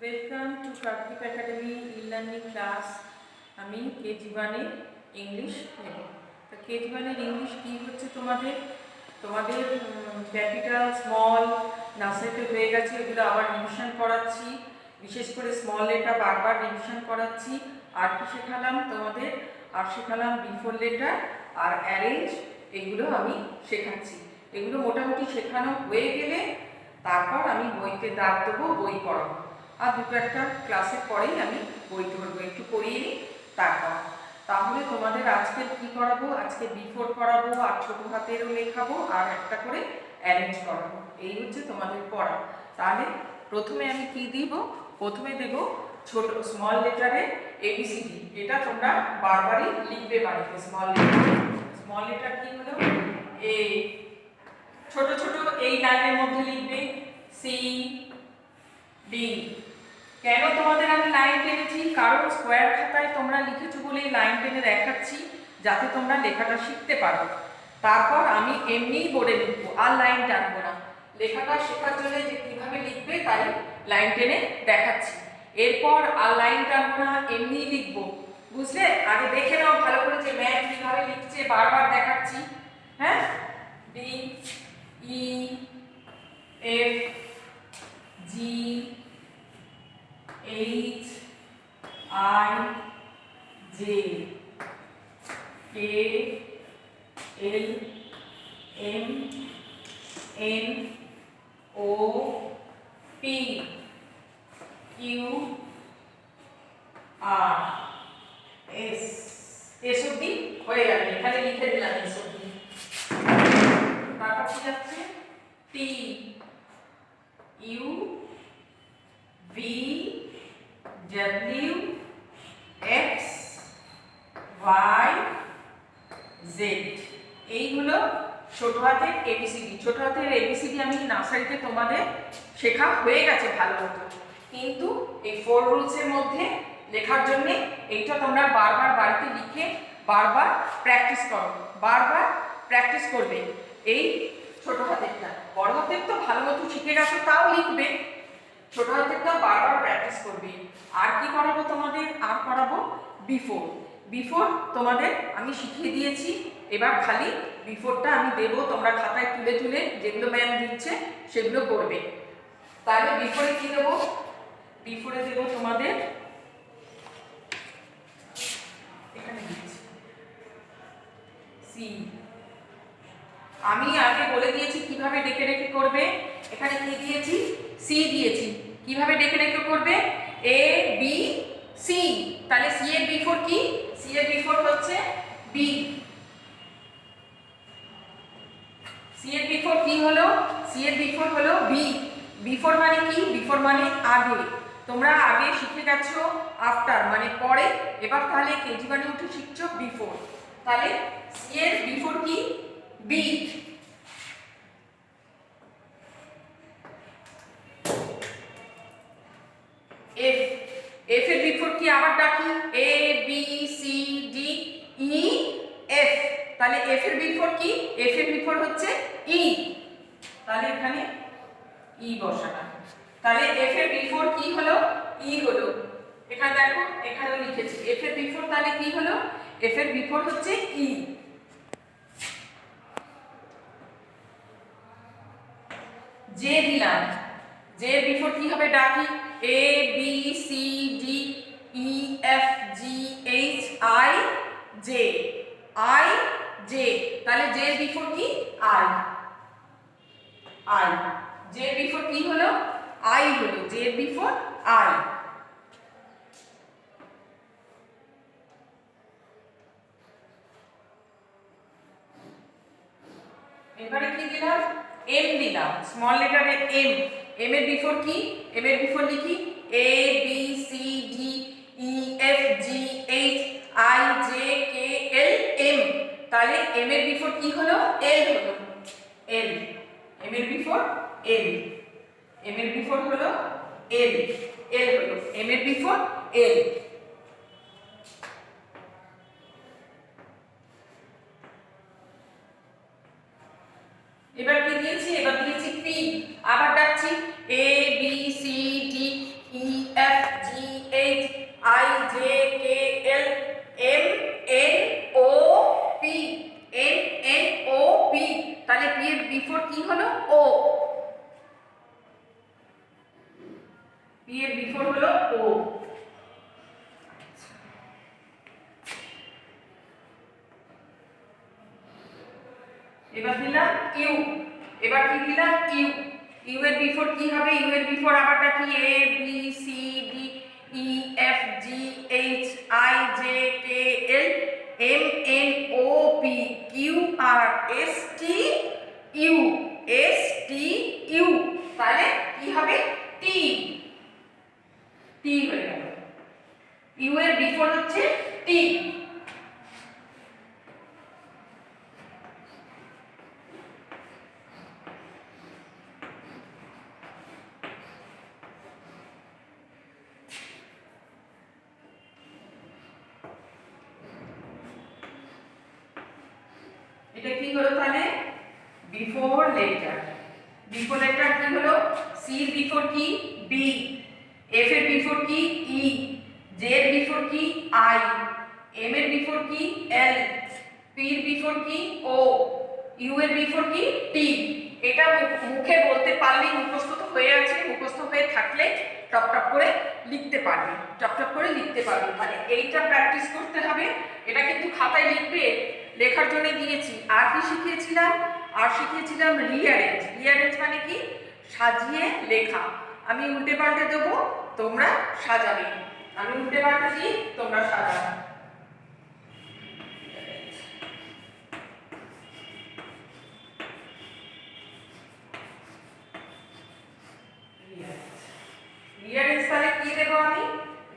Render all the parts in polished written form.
Welcome to প্রাকৃতিক academy e-learning class. আমি KG ওয়ানের ইংলিশ নেব। তো কেজি ওয়ানের ইংলিশ কী হচ্ছে তোমাদের তোমাদের ক্যাপিটাল স্মল নার্সারিতে হয়ে গেছে, এগুলো আবার রিভিশন করাচ্ছি। বিশেষ করে স্মল লেটার বারবার রিভিশন করাচ্ছি। আর কি শেখালাম তোমাদের? আর শেখালাম বিফোর লেটার আর অ্যারেঞ্জ, এগুলো আমি শেখাচ্ছি। এগুলো মোটামুটি শেখানো হয়ে গেলে তারপর আমি বইতে দাগ দেবো, বই পড়াবো। আর দুটো একটা ক্লাসের পরেই আমি বই ধরবো, একটু পড়িয়ে নিই তারপর। তাহলে তোমাদের আজকে কি করাবো? আজকে বিফোর করাবো, আর ছোটো হাতেরও লেখাবো, আর একটা করে অ্যারেঞ্জ করাবো। এই হচ্ছে তোমাদের পড়া। তাহলে প্রথমে আমি কি দিব? প্রথমে দেব ছোট স্মল লেটারে এবিসিডি। এটা তোমরা বারবারই লিখবে বাড়িতে। স্মল লেটার কি হলো? এ। ছোট ছোট এই লাইনের মধ্যে লিখবে সি ডি। কেন তোমাদের আমি লাইন টেনেছি? কারণ স্কোয়ার খাতায় তোমরা লিখেছো বলে লাইন টেনে দেখাচ্ছি, যাতে তোমরা লেখাটা শিখতে পারো। তারপর আমি এমনিই বোর্ডে লিখবো, আর লাইন টানবো না। লেখাটা শেখার জন্য যে কীভাবে লিখবে তাই লাইন টেনে দেখাচ্ছি। এরপর আর লাইন টানবো না, এমনিই লিখবো, বুঝলে? আগে দেখে নাও ভালো করে যে ম্যাম কীভাবে লিখছে, বারবার দেখাচ্ছি। হ্যাঁ, D E F G H I J K L M N O P Q R S। S অবধি হয়ে গেল, এখানে লিখে দিলাম এস অবধি। তারপর কি যাচ্ছে? T U V W X Y Z। এইগুলো ছোট হাতের এবিসিডি। ছোট হাতের এবিসিডি আমি নার্সারিতে তোমাদের শেখা হয়ে গেছে ভালো মতো, কিন্তু এই 4 রুলসের মধ্যে লেখার জন্য এইটা তোমরা বারবার বাড়িতে লিখে বারবার প্র্যাকটিস করো, বারবার প্র্যাকটিস করবে। এই ছোট হাতেরটা, বড় হাতের তো ভালো মতো শিখে গেছো, তাও লিখবে। ছোট হাতেরটা বারবার প্র্যাকটিস করবে। আর কি করাবো তোমাদের? আর করাবো বিফোর। বিফোর তোমাদের আমি শিখিয়ে দিয়েছি, এবার খালি বিফোরটা আমি দেবো, তোমরা খাতায় তুলে তুলে যেগুলো ম্যাম দিচ্ছে সেগুলো করবে। তাহলে বিফোরে কি দেবো? বিফোরে দেবো তোমাদের, এখানে দিচ্ছি সি। আমি আগে বলে দিয়েছি কিভাবে ডেকে ডেকে করবে। এখানে কি দিয়েছি? সি দিয়েছি। কিভাবে ডেকে ডেকে করবে? এ বি সি। তাহলে সি এর বিফোর কি? সি এর বিফোর হচ্ছে বি। সি এর বিফোর কি হলো? সি এর বিফোর হলো বি। বিফোর মানে কি? বিফোর মানে আগে। তোমরা আগে শিখে গেছো আফটার মানে পরে, এবার তাহলে কেজি ওয়ানে উঠে শিখছো বিফোর। তাহলে সি এর বিফোর কি? বি। এফ। এফ এর বিফোর কি? আবার ডাকি, A B C D E F. তাহলে এফ এর বিফোর কি? এফ এর বিফোর হচ্ছে ই। তাহলে এখানে ই বসানো। তাহলে এফ এর বিফোর কি হলো? ই হলো। এখানে দেখো, এখানেও লিখেছি এফ এর বিফোর, তাহলে কি হলো? এফ এর বিফোর হচ্ছে ই। জে দিলাম। জে এর বিফোর কি হবে? ডাকি, A B C D E F G H I J. I J. তাহলে জে এর বিফোর কি? আই। আই। জে এর বিফোর কি হলো? আই হলো। জে এর বিফোর আই। এবারে কি দিলাম? এম দিলাম। স্মল লেটারে এম। এম এর বিফোর কি? এম এর বিফোর লিখি, A B C D E F G H I J K L M. তাহলে এম এর বিফোর কি হলো? এল হলো। এল। এম এর বিফোর এল। এম এর বিফোর হলো এল। এল হলো। এম এর বিফোর এল। এবার কি দিয়েছি? এবার দিয়েছি পি। আবার ডাকছি, A B C D E P এর বিফোর হলো ও। এবার দিলাম ইউ। এবার কি দিলাম ইউ। ইউ এর বিফোর কি হবে? ইউ এর বিফোর আবারটা কি? A B C D E F G H I J K L M N O P Q R S T U. S T U, তাহলে কি হবে? টি। টি হয়ে গেল। ইউ এর বিফোর হচ্ছে টি। এটা কি হলো তাহলে? Before letter. বিফোর লেটার কি হলো? সি এর বিফোর কি? বি। এফ এর বিফোর কি? ই। জে এর বিফোর কি? আই। এম এর বিফোর কি? এল। পি এর বিফোর কি? ও। ইউ এর বিফোর কি? টি। এটা মুখে বলতে পারলেই মুখস্থ তো হয়ে আছে। মুখস্থ হয়ে থাকলে টপ টপ করে লিখতে পারবে। টপ টপ করে লিখতে পারবে। মানে এইটা প্র্যাকটিস করতে হবে। এটা কিন্তু খাতায় লিখবে, লেখার জন্য দিয়েছি। আর কি শিখিয়েছিলাম? আর শিখিয়েছিলাম রিঅ্যারেঞ্জ। রিঅ্যারেঞ্জ মানে কি? সাজিয়ে লেখা। আমি উল্টে পাল্টে দেবো, তোমরা সাজাবে। আমি উল্টে পাল্টে দিই, তোমরা সাজাবে। রিঅ্যারেঞ্জ তাহলে কি দেবো আমি?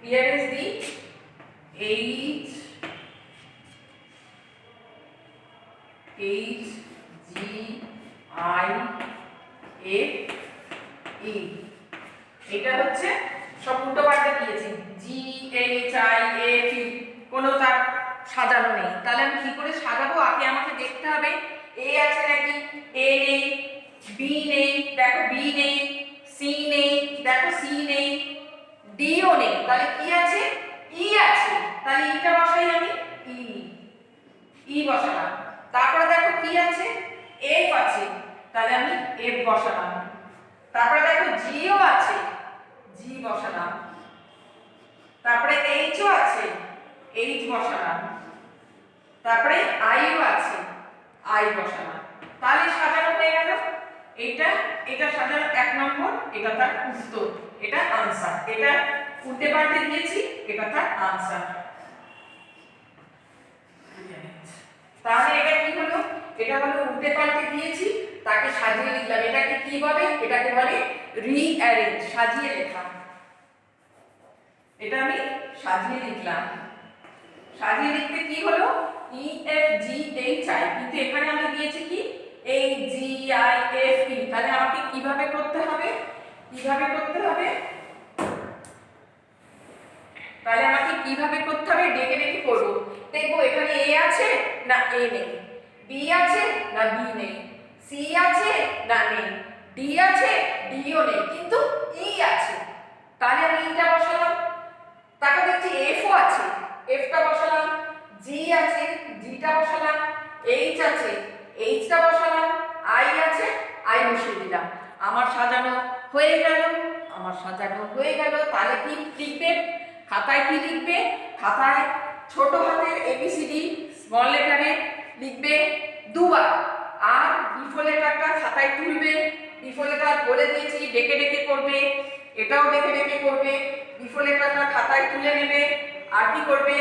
রিঅ্যারেঞ্জ দিই H H G I F E. এটা হচ্ছে সব উল্টো পাল্টে দিয়েছি। জি এইচ আই এফ ই, কোনো তার সাজানো নেই। তাহলে আমি কি করে সাজাবো? আগে আমাকে দেখতে হবে এ আছে নাকি। এ নেই, বি নেই, দেখো বি নেই, সি নেই, দেখো সি নেই, ডিও নেই। তাহলে কি আছে? ই আছে। তাহলে ইটা বসাই আমি, ই। ই বসালাম। তারপরে দেখো কি আছে? এফ আছে, তাহলে আমি এফ বসালাম। তারপরে দেখো জিও আছে, জি বসালাম। তারপরে এইচও আছে, এইচ বসালাম। তারপরে আইও আছে, আই বসালাম। তাহলে সাজানো হয়ে গেল। এটা সাজানো 1 নম্বর, এটা তার উত্তর, এটা আনসার। এটা উল্টে পাল্টে দিয়েছি, এটা তার আনসার। তাহলে এটা কি হলো? এটা হলো উল্টে পাল্টে দিয়েছি, তাকে সাজিয়ে লিখলাম। এটাকে কি বলে? এটাকে বলে রিঅ্যারেঞ্জ, সাজিয়ে লেখা। এটা আমি সাজিয়ে লিখলাম। সাজিয়ে লিখতে কি হলো? ই এফ জি এইচ আই, কিন্তু এখানে আমি দিয়েছি কি? এই জি আই এফ ই। তাহলে আমাকে কিভাবে করতে হবে? কিভাবে করতে হবে? তাহলে আমাকে কিভাবে করতে হবে? ডেকে ডেকে করব। দেখবো এখানে এ আছে না এ নেই, বি আছে না বি নেই, সি আছে না নেই, ডি আছে, ডিও নেই, কিন্তু ই আছে। তাহলে আমি ইটা বসালাম। তারপর দেখছি এফও আছে, এফটা বসালাম। জি আছে, জিটা বসালাম। এইচ আছে, এইচটা বসালাম। আই আছে, আই বসিয়ে দিলাম। আমার সাজানো হয়ে গেল। আমার সাজানো হয়ে গেল। তাহলে কি লিখবে? খাতায় কি লিখবে? খাতায় ছোট হাতের এবিসিডি স্মল লেটারে লিখবে দুবার। আর বিফোর লেটারটা খাতায় তুলবে। বিফোর লেটার বলে দিয়েছি ডেকে ডেকে করবে, এটাও ডেকে ডেকে করবে। বিফোর লেটারটা খাতায় তুলে নেবে। আর কি করবে?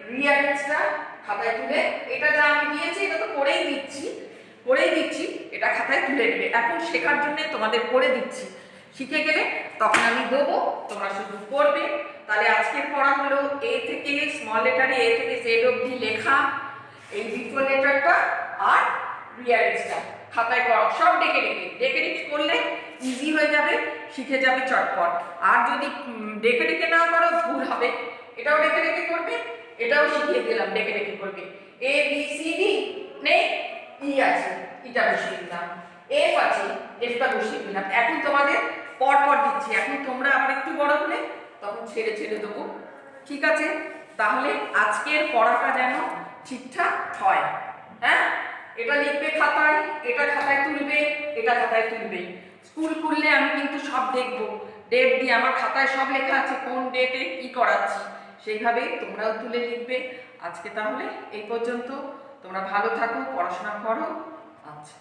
রিঅ্যারেঞ্জটা খাতায় তুলে, এটা যা আমি দিয়েছি এটা তো করেই দিচ্ছি, এটা খাতায় তুলে নেবে। এখন শেখার জন্য তোমাদের করে দিচ্ছি। শিখে গেলে তখন আমি দেবো, তোমরা শুধু করবে। তাহলে আজকের পড়া হলো এ থেকে স্মল লেটারে এ থেকে জেড অবধি লেখা, এই বিফোর লেটারটা আর রিঅ্যারেঞ্জটা খাতায় করো। সব ডেকে ডেকে করলে ইজি হয়ে যাবে, শিখে যাবে চটপট। আর যদি ডেকে ডেকে না করো ভুল হবে। এটাও ডেকে ডেকে করবে, এটাও শিখিয়ে দিলাম ডেকে ডেকে করবে। এ বি সি ডি নেই, ই আছে, ইটা বসিয়ে দিলাম। এফ আছে, এফটা বসিয়ে দিলাম। এখন তোমাদের পর দিচ্ছি। এখন তোমরা আবার একটু বড় হলে তখন ছেড়ে দেবো। ঠিক আছে? তাহলে আজকের পড়াটা যেন ঠিকঠাক হয়। হ্যাঁ, এটা লিখবে খাতায়, এটা খাতায় তুলবে, এটা খাতায় তুলবে। স্কুল খুললে আমি কিন্তু সব দেখব, ডেট দিয়ে আমার খাতায় সব লেখা আছে কোন ডেটে কি করাচ্ছি, সেইভাবে তোমরাও তুলে লিখবে। আজকে তাহলে এই পর্যন্ত, তোমরা ভালো থাকো, পড়াশোনা করো। আচ্ছা।